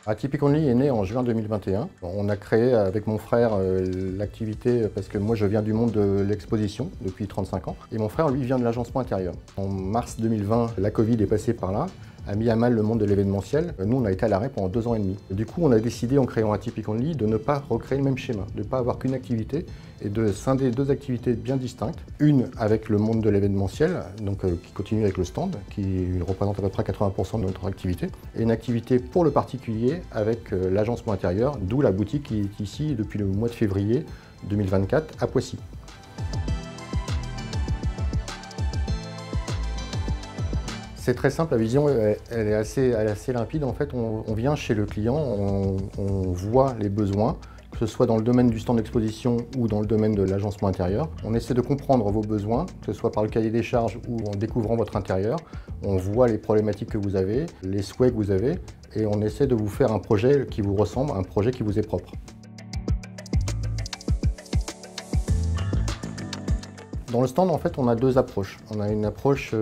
Atypic Only est né en juin 2021. On a créé avec mon frère l'activité parce que moi je viens du monde de l'exposition depuis 35 ans et mon frère lui vient de l'agencement intérieur. En mars 2020, la Covid est passée par là, a mis à mal le monde de l'événementiel. Nous, on a été à l'arrêt pendant 2 ans et demi. Du coup, on a décidé, en créant Atypic Only, de ne pas recréer le même schéma, de ne pas avoir qu'une activité et de scinder 2 activités bien distinctes. Une avec le monde de l'événementiel, donc qui continue avec le stand, qui représente à peu près 80% de notre activité, et une activité pour le particulier avec l'agencement intérieur, d'où la boutique qui est ici depuis le mois de février 2024 à Poissy. C'est très simple, la vision elle est assez limpide. En fait, on vient chez le client, on voit les besoins, que ce soit dans le domaine du stand d'exposition ou dans le domaine de l'agencement intérieur. On essaie de comprendre vos besoins, que ce soit par le cahier des charges ou en découvrant votre intérieur. On voit les problématiques que vous avez, les souhaits que vous avez, et on essaie de vous faire un projet qui vous ressemble, un projet qui vous est propre. Dans le stand, en fait, on a 2 approches. On a une approche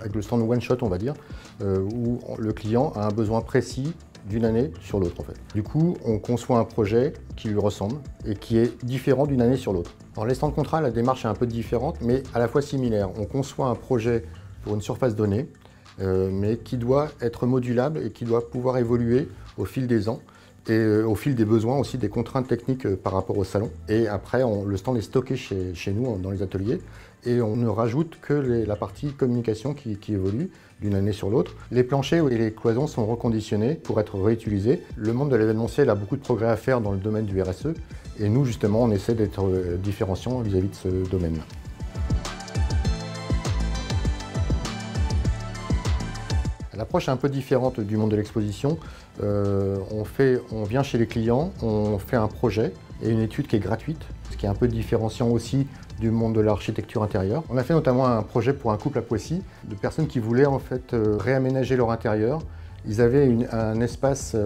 avec le stand one shot, on va dire, où le client a un besoin précis d'une année sur l'autre, en fait. Du coup, on conçoit un projet qui lui ressemble et qui est différent d'une année sur l'autre. Dans les stands contrats, la démarche est un peu différente, mais à la fois similaire. On conçoit un projet pour une surface donnée, mais qui doit être modulable et qui doit pouvoir évoluer au fil des ans. Et au fil des besoins aussi, des contraintes techniques par rapport au salon. Et après, le stand est stocké chez nous, dans les ateliers, et on ne rajoute que la partie communication qui évolue d'une année sur l'autre. Les planchers et les cloisons sont reconditionnés pour être réutilisés. Le monde de l'événementiel a beaucoup de progrès à faire dans le domaine du RSE, et nous, justement, on essaie d'être différenciants vis-à-vis de ce domaine. L'approche est un peu différente du monde de l'exposition. On vient chez les clients, on fait un projet et une étude qui est gratuite, ce qui est un peu différenciant aussi du monde de l'architecture intérieure. On a fait notamment un projet pour un couple à Poissy, de personnes qui voulaient en fait réaménager leur intérieur. Ils avaient un espace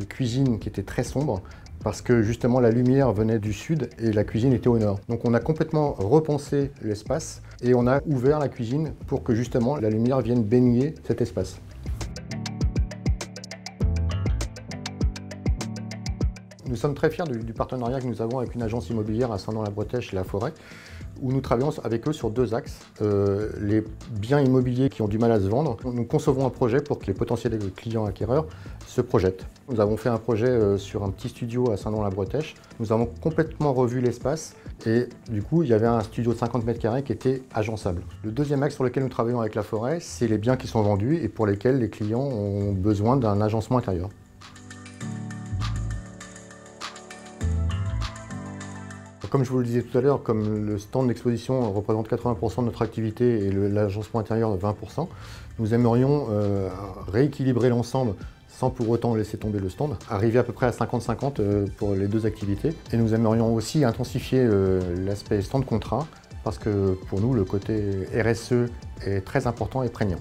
cuisine qui était très sombre, parce que justement la lumière venait du sud et la cuisine était au nord. Donc on a complètement repensé l'espace et on a ouvert la cuisine pour que justement la lumière vienne baigner cet espace. Nous sommes très fiers du partenariat que nous avons avec une agence immobilière à Saint-Dans-la-Bretèche et La Forêt, où nous travaillons avec eux sur 2 axes. Les biens immobiliers qui ont du mal à se vendre, nous concevons un projet pour que les potentiels clients acquéreurs se projettent. Nous avons fait un projet sur un petit studio à Saint-Dans-la-Bretèche. Nous avons complètement revu l'espace et du coup, il y avait un studio de 50 mètres carrés qui était agençable. Le deuxième axe sur lequel nous travaillons avec La Forêt, c'est les biens qui sont vendus et pour lesquels les clients ont besoin d'un agencement intérieur. Comme je vous le disais tout à l'heure, comme le stand d'exposition représente 80% de notre activité et l'agencement intérieur de 20%, nous aimerions rééquilibrer l'ensemble sans pour autant laisser tomber le stand, arriver à peu près à 50-50 pour les 2 activités. Et nous aimerions aussi intensifier l'aspect stand contrat parce que pour nous, le côté RSE est très important et prégnant.